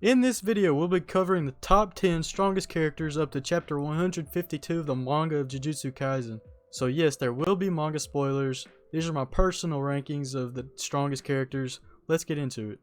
In this video, we'll be covering the top 10 strongest characters up to chapter 152 of the manga of Jujutsu Kaisen. So yes, there will be manga spoilers. These are my personal rankings of the strongest characters. Let's get into it.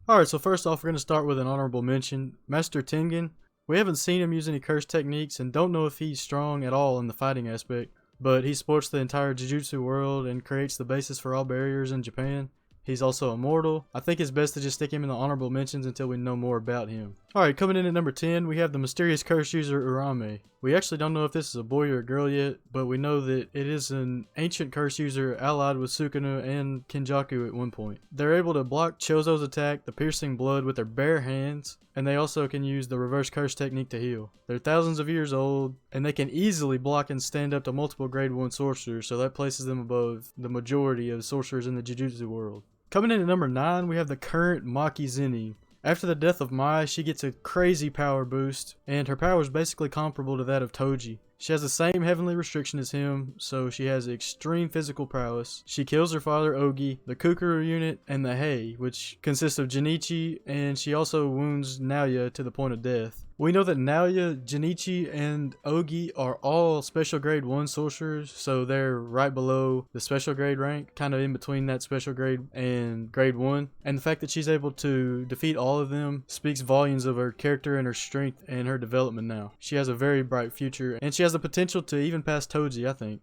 Alright, so first off, we're going to start with an honorable mention. Master Tengen. We haven't seen him use any curse techniques and don't know if he's strong at all in the fighting aspect, but he sports the entire Jujutsu world and creates the basis for all barriers in Japan. He's also immortal. I think it's best to just stick him in the honorable mentions until we know more about him. Alright, coming in at number 10, we have the mysterious curse user Uraume. We actually don't know if this is a boy or a girl yet, but we know that it is an ancient curse user allied with Sukuna and Kenjaku at one point. They're able to block Chozo's attack, the piercing blood, with their bare hands, and they also can use the reverse curse technique to heal. They're thousands of years old, and they can easily block and stand up to multiple grade 1 sorcerers, so that places them above the majority of sorcerers in the Jujutsu world. Coming in at number 9, we have the current Maki Zenin. After the death of Mai, she gets a crazy power boost, and her power is basically comparable to that of Toji. She has the same heavenly restriction as him, so she has extreme physical prowess. She kills her father Ogi, the Kukuru unit, and the Hei, which consists of Jinichi, and she also wounds Naoya to the point of death. We know that Naoya, Jinichi, and Ogi are all special grade 1 sorcerers, so they're right below the special grade rank, kind of in between that special grade and grade 1. And the fact that she's able to defeat all of them speaks volumes of her character and her strength and her development now. She has a very bright future, and she has the potential to even pass Toji, I think.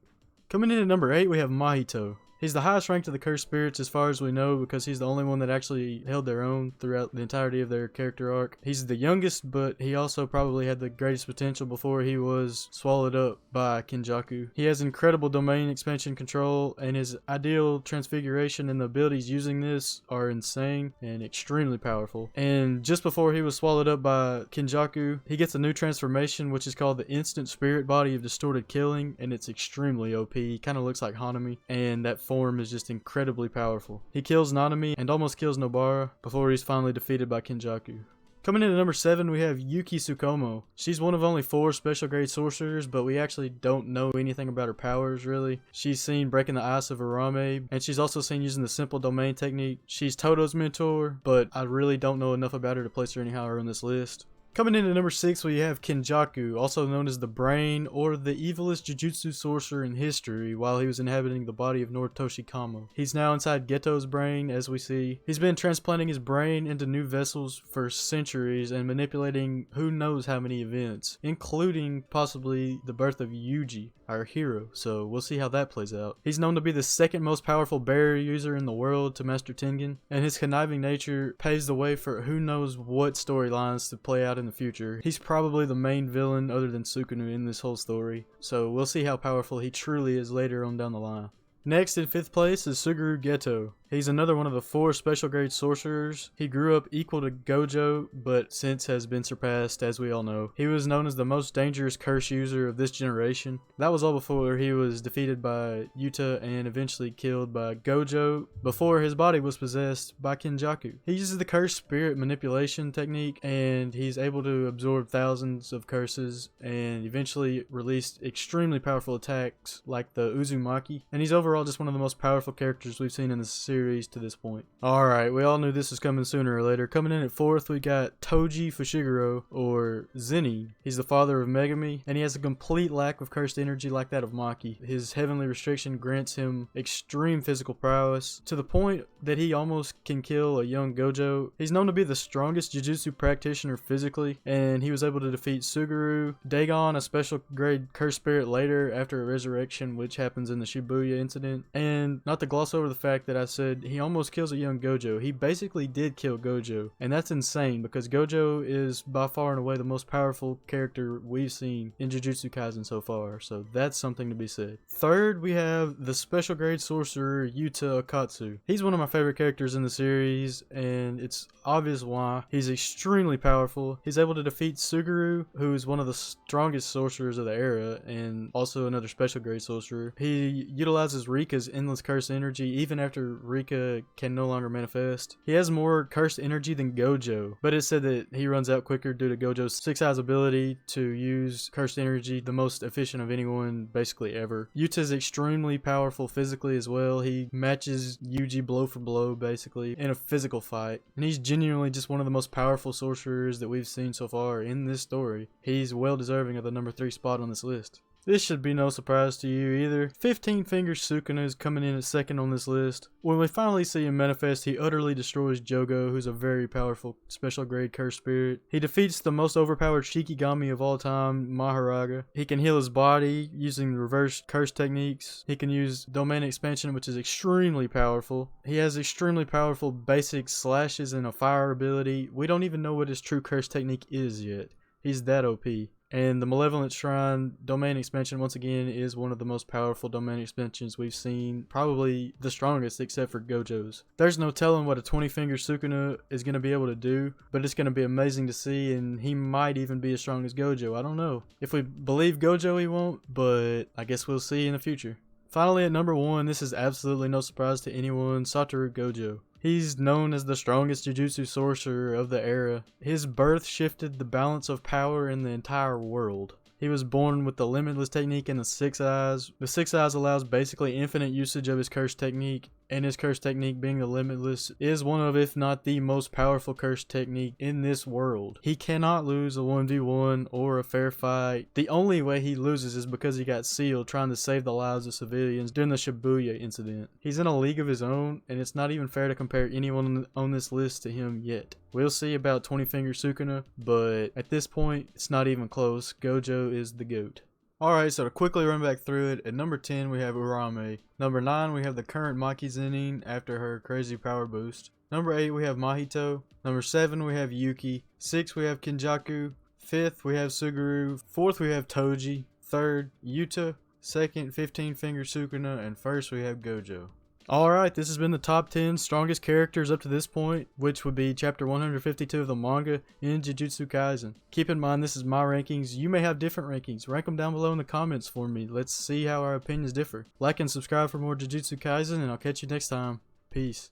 Coming in at number 8, we have Mahito. He's the highest ranked of the cursed spirits as far as we know because he's the only one that actually held their own throughout the entirety of their character arc. He's the youngest, but he also probably had the greatest potential before he was swallowed up by Kenjaku. He has incredible domain expansion control, and his ideal transfiguration and the abilities using this are insane and extremely powerful. And just before he was swallowed up by Kenjaku, he gets a new transformation which is called the Instant Spirit Body of Distorted Killing, and it's extremely OP. He kind of looks like Hanami, and that form is just incredibly powerful. He kills Nanami and almost kills Nobara before he's finally defeated by Kenjaku. Coming in at number 7, we have Yuki Tsukumo. She's one of only 4 special grade sorcerers, but we actually don't know anything about her powers really. She's seen breaking the ice of Uraume, and she's also seen using the simple domain technique. She's Toto's mentor, but I really don't know enough about her to place her any higher on this list. Coming in at number 6, we have Kenjaku, also known as the Brain, or the evilest Jujutsu sorcerer in history while he was inhabiting the body of Noritoshi Kamo. He's now inside Geto's brain, as we see. He's been transplanting his brain into new vessels for centuries and manipulating who knows how many events, including possibly the birth of Yuji, our hero, so we'll see how that plays out. He's known to be the second most powerful barrier user in the world to Master Tengen, and his conniving nature paves the way for who knows what storylines to play out in the future. He's probably the main villain other than Sukuna in this whole story, so we'll see how powerful he truly is later on down the line. Next in 5th place is Suguru Geto. He's another one of the 4 special grade sorcerers. He grew up equal to GOATjo, but since has been surpassed, as we all know. He was known as the most dangerous curse user of this generation. That was all before he was defeated by Yuta and eventually killed by GOATjo before his body was possessed by Kenjaku. He uses the curse spirit manipulation technique, and he's able to absorb thousands of curses and eventually release extremely powerful attacks like the Uzumaki, and he's overall just one of the most powerful characters we've seen in the series to this point. Alright, we all knew this was coming sooner or later. Coming in at 4th, we got Toji Fushiguro, or Zenin. He's the father of Megumi, and he has a complete lack of cursed energy like that of Maki. His heavenly restriction grants him extreme physical prowess, to the point that he almost can kill a young Gojo. He's known to be the strongest Jujutsu practitioner physically, and he was able to defeat Suguru, Dagon, a special grade cursed spirit later after a resurrection, which happens in the Shibuya incident. And not to gloss over the fact that I said he almost kills a young Gojo. He basically did kill Gojo, and that's insane because Gojo is by far and away the most powerful character we've seen in Jujutsu Kaisen so far, so that's something to be said. 3rd, we have the special grade sorcerer Yuta Okkotsu. He's one of my favorite characters in the series, and it's obvious why. He's extremely powerful. He's able to defeat Suguru, who is one of the strongest sorcerers of the era and also another special grade sorcerer. He utilizes has Rika's endless cursed energy even after Rika can no longer manifest. He has more cursed energy than Gojo, but it's said that he runs out quicker due to Gojo's 6 eyes ability to use cursed energy, the most efficient of anyone basically ever. Yuta is extremely powerful physically as well. He matches Yuji blow for blow basically in a physical fight, and he's genuinely just one of the most powerful sorcerers that we've seen so far in this story. He's well deserving of the number 3 spot on this list. This should be no surprise to you either. 15 Fingers Sukuna is coming in at second on this list. When we finally see him manifest, he utterly destroys Jogo, who's a very powerful special grade cursed spirit. He defeats the most overpowered Shikigami of all time, Maharaga. He can heal his body using reverse curse techniques. He can use domain expansion, which is extremely powerful. He has extremely powerful basic slashes and a fire ability. We don't even know what his true curse technique is yet. He's that OP. And the Malevolent Shrine domain expansion, once again, is one of the most powerful domain expansions we've seen. Probably the strongest except for Gojo's. There's no telling what a 20-finger Sukuna is going to be able to do, but it's going to be amazing to see, and he might even be as strong as Gojo. I don't know. If we believe Gojo, he won't, but I guess we'll see in the future. Finally, at number 1, this is absolutely no surprise to anyone, Satoru Gojo. He's known as the strongest Jujutsu sorcerer of the era. His birth shifted the balance of power in the entire world. He was born with the Limitless technique and the 6 eyes. The 6 eyes allows basically infinite usage of his curse technique, and his curse technique, being the Limitless, is one of, if not the most powerful curse technique in this world. He cannot lose a 1v1 or a fair fight. The only way he loses is because he got sealed trying to save the lives of civilians during the Shibuya incident. He's in a league of his own, and it's not even fair to compare anyone on this list to him yet. We'll see about 20-finger Sukuna, but at this point, it's not even close. Gojo is the GOAT. Alright, so to quickly run back through it, at number 10 we have Uraume. Number 9 we have the current Maki Zenin after her crazy power boost. Number 8 we have Mahito. Number 7 we have Yuki. 6 we have Kenjaku. 5th we have Suguru. 4th we have Toji. 3rd Yuta. 2nd 15-finger Sukuna, and 1st we have Gojo. Alright, this has been the top 10 strongest characters up to this point, which would be chapter 152 of the manga in Jujutsu Kaisen. Keep in mind, this is my rankings. You may have different rankings. Rank them down below in the comments for me. Let's see how our opinions differ. Like and subscribe for more Jujutsu Kaisen, and I'll catch you next time. Peace.